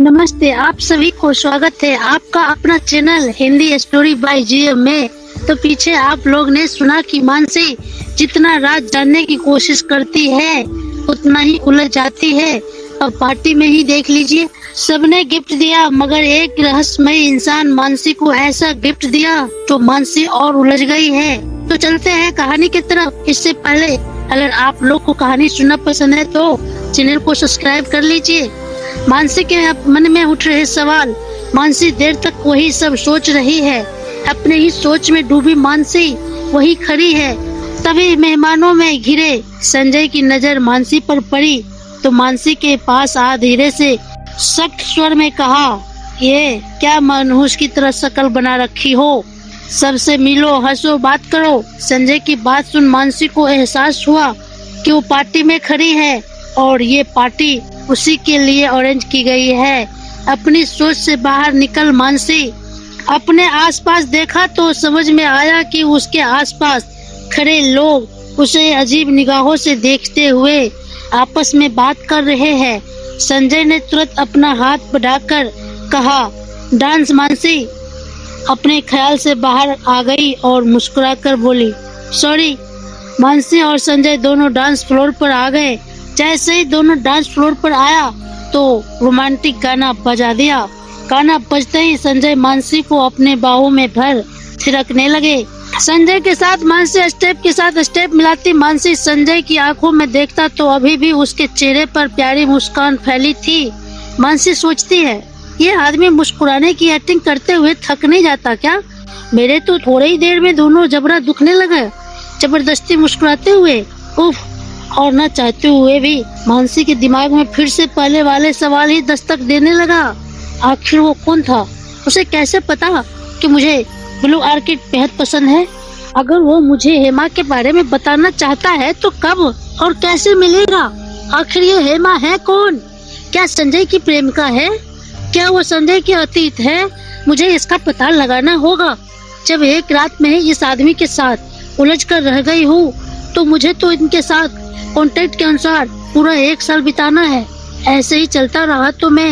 नमस्ते, आप सभी को स्वागत है आपका अपना channel Hindi story by GM में। तो पीछे आप लोग ने सुना कि मानसी जितना राज जानने की कोशिश करती है उतना ही उलझ जाती है। अब पार्टी में ही देख लीजिए, सबने गिफ्ट दिया मगर एक रहस्यमय इंसान मानसी को ऐसा गिफ्ट दिया तो मानसी और उलझ गई है। तो चलते हैं कहानी की तरफ। इससे पहले अगर आप लोग को कहानी सुनना पसंद है तो चैनल को सब्सक्राइब कर लीजिए। मानसी के मन में उठ रहे सवाल। मानसी देर तक वही सब सोच रही है। अपने ही सोच में डूबी मानसी वही खड़ी है। तभी मेहमानों में घिरे संजय की नजर मानसी पर पड़ी तो मानसी के पास आ धीरे से सख्त स्वर में कहा, ये क्या मनहूस की तरह शक्ल बना रखी हो? सबसे मिलो, हंसो, बात करो। संजय की बात सुन मानसी को एहसास हुआ कि वो पार्टी में खड़ी है और ये पार्टी उसी के लिए अरेंज की गई है। अपनी सोच से बाहर निकल मानसी अपने आसपास देखा तो समझ में आया कि उसके आसपास खड़े लोग उसे अजीब निगाहों से देखते हुए आपस में बात कर रहे हैं। संजय ने तुरंत अपना हाथ बढ़ाकर कहा, डांस। मानसी अपने ख्याल से बाहर आ गई और मुस्कुराकर बोली, सॉरी। मानसी और संजय दोनों डांस फ्लोर पर आ गए। जैसे ही दोनों डांस फ्लोर पर आया तो रोमांटिक गाना बजा दिया। गाना बजते ही संजय मानसी को अपने बाहों में भर थिरकने लगे। संजय के साथ मानसी स्टेप के साथ स्टेप मिलाती। मानसी संजय की आंखों में देखता तो अभी भी उसके चेहरे पर प्यारी मुस्कान फैली थी। मानसी सोचती है, ये आदमी मुस्कुराने की एक्टिंग करते हुए थक नहीं जाता क्या? मेरे तो थोड़ी ही देर में दोनों जबड़ा दुखने लगे जबरदस्ती मुस्कुराते हुए। उफ, और न चाहते हुए भी मानसी के दिमाग में फिर से पहले वाले सवाल ही दस्तक देने लगा। आखिर वो कौन था? उसे कैसे पता कि मुझे ब्लू ऑर्किड बेहद पसंद है? अगर वो मुझे हेमा के बारे में बताना चाहता है तो कब और कैसे मिलेगा? आखिर ये हेमा है कौन? क्या संजय की प्रेमिका है? क्या वो संजय की अतीत है? मुझे इसका पता लगाना होगा। जब एक रात में ही इस आदमी के साथ उलझ कर रह गई हूँ तो मुझे तो इनके साथ कॉन्ट्रैक्ट के अनुसार पूरा 1 साल बिताना है। ऐसे ही चलता रहा तो मैं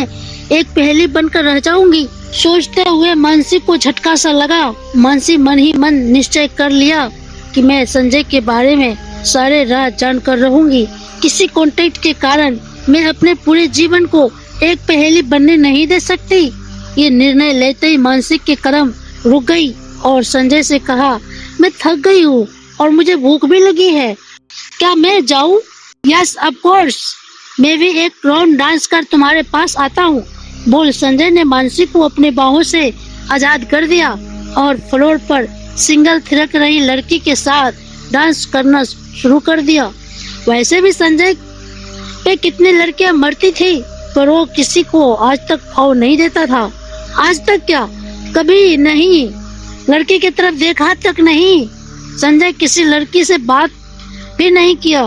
एक पहेली बनकर रह जाऊंगी। सोचते हुए मानसी को झटका सा लगा। मानसी मन ही मन निश्चय कर लिया कि मैं संजय के बारे में सारे राज जान कर रहूंगी। किसी कॉन्ट्रैक्ट के कारण मैं अपने पूरे जीवन को एक पहेली बनने नहीं दे सकती। ये निर्णय लेते ही मानसी के कदम रुक गई और संजय से कहा, मैं थक गई हूँ और मुझे भूख भी लगी है। क्या मैं जाऊं? यस ऑफ कोर्स, मैं भी एक राउंड डांस कर तुम्हारे पास आता हूँ, बोल संजय ने मानसी को अपने बाहों से आजाद कर दिया और फ्लोर पर सिंगल थिरक रही लड़की के साथ डांस करना शुरू कर दिया। वैसे भी संजय पे कितनी लड़कियां मरती थी पर वो किसी को आज तक भाव नहीं देता था। आज तक क्या, कभी नहीं लड़की की तरफ देखा तक नहीं। संजय किसी लड़की से बात भी नहीं किया।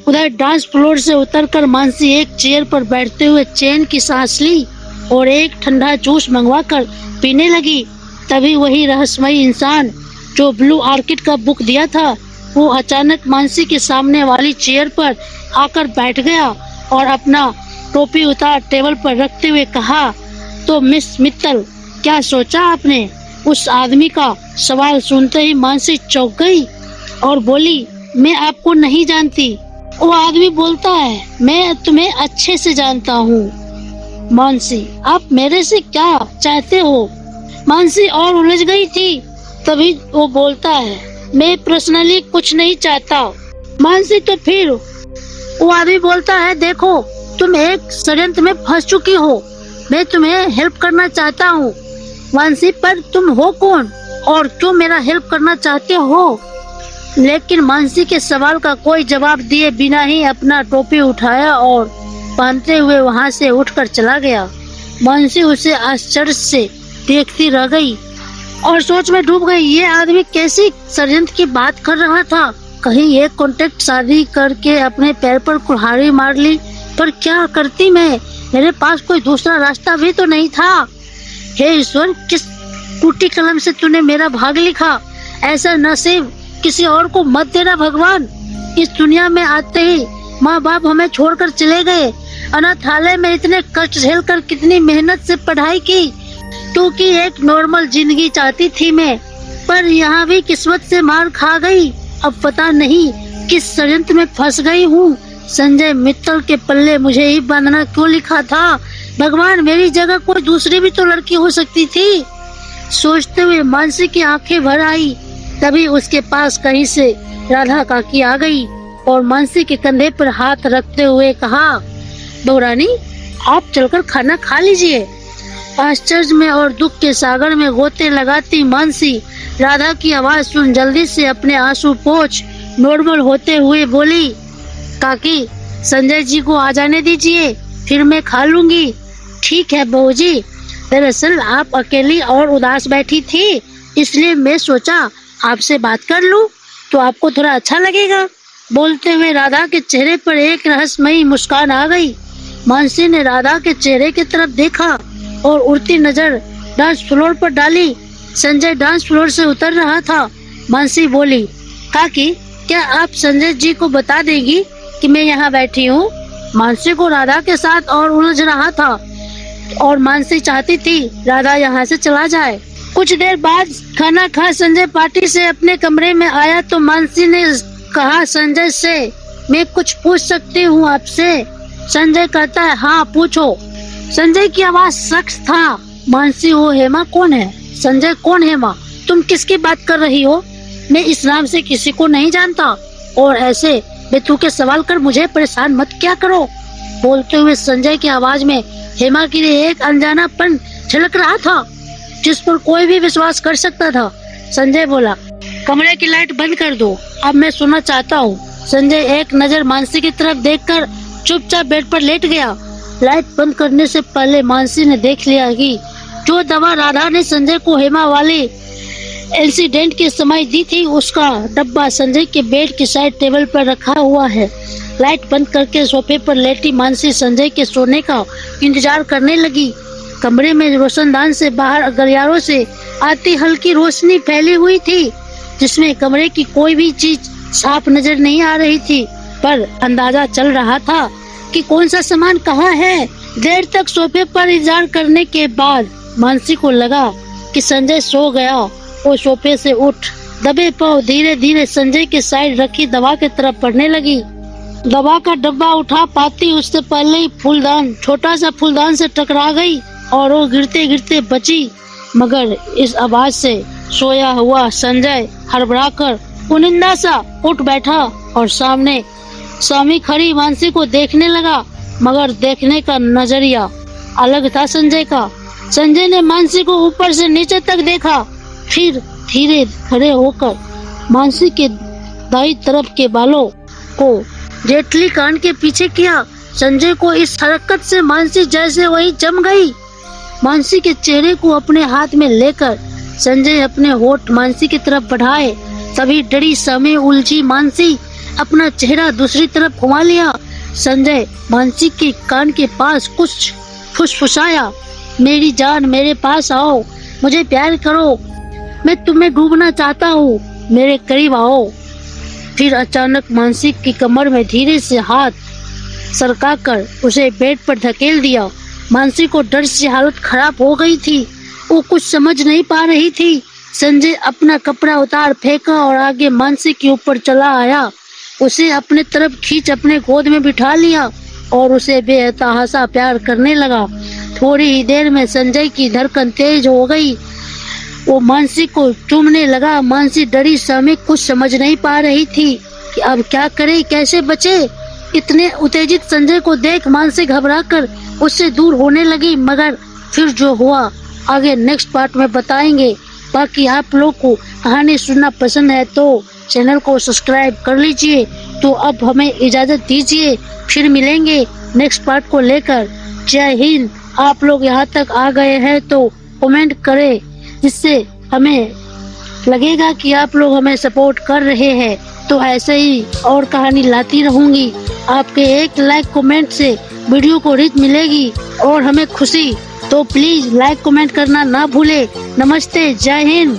उधर डांस फ्लोर से उतरकर मानसी एक चेयर पर बैठते हुए चैन की सांस ली और एक ठंडा जूस मंगवाकर पीने लगी। तभी वही रहस्यमय इंसान जो ब्लू ऑर्किड का बुक दिया था वो अचानक मानसी के सामने वाली चेयर पर आकर बैठ गया और अपना टोपी उतार टेबल पर रखते हुए कहा, तो मिस मित्तल, क्या सोचा आपने? उस आदमी का सवाल सुनते ही मानसी चौंक गई और बोली, मैं आपको नहीं जानती। वो आदमी बोलता है, मैं तुम्हें अच्छे से जानता हूँ। मानसी, आप मेरे से क्या चाहते हो? मानसी और उलझ गई थी। तभी वो बोलता है, मैं पर्सनली कुछ नहीं चाहता। मानसी, तो फिर? वो आदमी बोलता है, देखो तुम एक षड्यंत्र में फंस चुकी हो। मैं तुम्हें हेल्प करना चाहता हूँ। मानसी, पर तुम हो कौन और क्यों मेरा हेल्प करना चाहते हो? लेकिन मानसी के सवाल का कोई जवाब दिए बिना ही अपना टोपी उठाया और पहनते हुए वहां से उठकर चला गया। मानसी उसे आश्चर्य से देखती रह गई और सोच में डूब गई। ये आदमी कैसी षड्यंत्र की बात कर रहा था? कहीं ये कॉन्ट्रैक्ट शादी करके अपने पैर पर कुल्हाड़ी मार ली? पर क्या करती मैं? मेरे पास कोई दूसरा रास्ता भी तो नहीं था। हे ईश्वर, किस टूटी कलम से तूने मेरा भाग लिखा? ऐसा नसीब किसी और को मत देना भगवान। इस दुनिया में आते ही माँ बाप हमें छोड़कर चले गए। अनाथालय में इतने कष्ट झेलकर कितनी मेहनत से पढ़ाई की, क्योंकि एक नॉर्मल जिंदगी चाहती थी मैं, पर यहाँ भी किस्मत से मार खा गई। अब पता नहीं किस षड्यंत्र में फंस गई हूँ। संजय मित्तल के पल्ले मुझे ही बांधना क्यों लिखा था? भगवान, मेरी जगह कोई दूसरी भी तो लड़की हो सकती थी। सोचते हुए मानसी की आंखें भर आई। तभी उसके पास कहीं से राधा काकी आ गई और मानसी के कंधे पर हाथ रखते हुए कहा, बहुरानी, आप चलकर खाना खा लीजिए। आश्चर्य में और दुख के सागर में गोते लगाती मानसी राधा की आवाज सुन जल्दी से अपने आंसू पोंछ नॉर्मल होते हुए बोली, काकी, संजय जी को आ जाने दीजिए, फिर मैं खा लूंगी। ठीक है बहू जी, दरअसल आप अकेली और उदास बैठी थी, इसलिए मैं सोचा आपसे बात कर लूं तो आपको थोड़ा अच्छा लगेगा। बोलते हुए राधा के चेहरे पर एक रहस्यमयी मुस्कान आ गई। मानसी ने राधा के चेहरे की तरफ देखा और उड़ती नजर डांस फ्लोर पर डाली। संजय डांस फ्लोर से उतर रहा था। मानसी बोली, काकी, क्या आप संजय जी को बता देंगी कि मैं यहाँ बैठी हूँ? मानसी को राधा के साथ और उलझ रहा था और मानसी चाहती थी राधा यहाँ से चला जाए। कुछ देर बाद खाना खा संजय पार्टी से अपने कमरे में आया तो मानसी ने कहा संजय से, मैं कुछ पूछ सकती हूँ आपसे? संजय कहता है, हाँ पूछो। संजय की आवाज सख्त था। मानसी, वो हेमा कौन है? संजय, कौन हेमा? तुम किसकी बात कर रही हो? मैं इस नाम से किसी को नहीं जानता और ऐसे बेतुके सवाल कर मुझे परेशान मत क्या करो। बोलते हुए संजय की आवाज में हेमा के लिए एक अनजानापन झलक रहा था जिस पर कोई भी विश्वास कर सकता था। संजय बोला, कमरे की लाइट बंद कर दो, अब मैं सोना चाहता हूँ। संजय एक नजर मानसी की तरफ देखकर चुपचाप बेड पर लेट गया। लाइट बंद करने से पहले मानसी ने देख लिया कि जो दवा राधा ने संजय को हेमा वाले इंसिडेंट के समय दी थी, उसका डब्बा संजय के बेड की साइड टेबल पर रखा हुआ है। लाइट बंद करके सोफे पर लेटी मानसी संजय के सोने का इंतजार करने लगी। कमरे में रोशनदान से बाहर गलियारों से आती हल्की रोशनी फैली हुई थी, जिसमें कमरे की कोई भी चीज साफ नजर नहीं आ रही थी, पर अंदाजा चल रहा था कि कौन सा सामान कहाँ है। देर तक सोफे पर इंतजार करने के बाद मानसी को लगा कि संजय सो गया। वो सोफे से उठ दबे पांव धीरे धीरे संजय के साइड रखी दवा की तरफ बढ़ने लगी। दवा का डब्बा उठा पाती उससे पहले ही फूलदान, छोटा सा फूलदान से टकरा गई और वो गिरते गिरते बची। मगर इस आवाज से सोया हुआ संजय हड़बड़ाकर कुनिंदा सा उठ बैठा और सामने स्वामी खड़ी मानसी को देखने लगा, मगर देखने का नजरिया अलग था संजय का। संजय ने मानसी को ऊपर से नीचे तक देखा, फिर धीरे खड़े होकर मानसी के दाईं तरफ के बालों को जेटली कान के पीछे किया। संजय को इस हरकत से मानसी जैसे वही जम गई। मानसी के चेहरे को अपने हाथ में लेकर संजय अपने होठ मानसी की तरफ बढ़ाए। तभी डरी समय उलझी मानसी अपना चेहरा दूसरी तरफ घुमा लिया। संजय मानसी के कान के पास कुछ फुसफुसाया, मेरी जान, मेरे पास आओ, मुझे प्यार करो, मैं तुम्हें डूबना चाहता हूँ, मेरे करीब आओ। फिर अचानक मानसी की कमर में धीरे से हाथ सरकाकर उसे बेड पर धकेल दिया। मानसी को डर से हालत खराब हो गई थी, वो कुछ समझ नहीं पा रही थी। संजय अपना कपड़ा उतार फेंका और आगे मानसी के ऊपर चला आया, उसे अपने तरफ खींच अपने गोद में बिठा लिया और उसे बेतहाशा प्यार करने लगा। थोड़ी ही देर में संजय की धड़कन तेज हो गई, वो मानसी को चूमने लगा। मानसी डरी समय कुछ समझ नहीं पा रही थी कि अब क्या करे, कैसे बचे। इतने उत्तेजित संजय को देख मानसी घबराकर उससे दूर होने लगी। मगर फिर जो हुआ आगे नेक्स्ट पार्ट में बताएंगे। बाकी आप लोग को कहानी सुनना पसंद है तो चैनल को सब्सक्राइब कर लीजिए। तो अब हमें इजाजत दीजिए, फिर मिलेंगे नेक्स्ट पार्ट को लेकर। जय हिंद। आप लोग यहाँ तक आ गए हैं तो कमेंट करें, जिससे हमें लगेगा कि आप लोग हमें सपोर्ट कर रहे हैं। तो ऐसे ही और कहानी लाती रहूंगी। आपके एक लाइक कमेंट से वीडियो को रीच मिलेगी और हमें खुशी। तो प्लीज लाइक कमेंट करना ना भूले। नमस्ते, जय हिंद।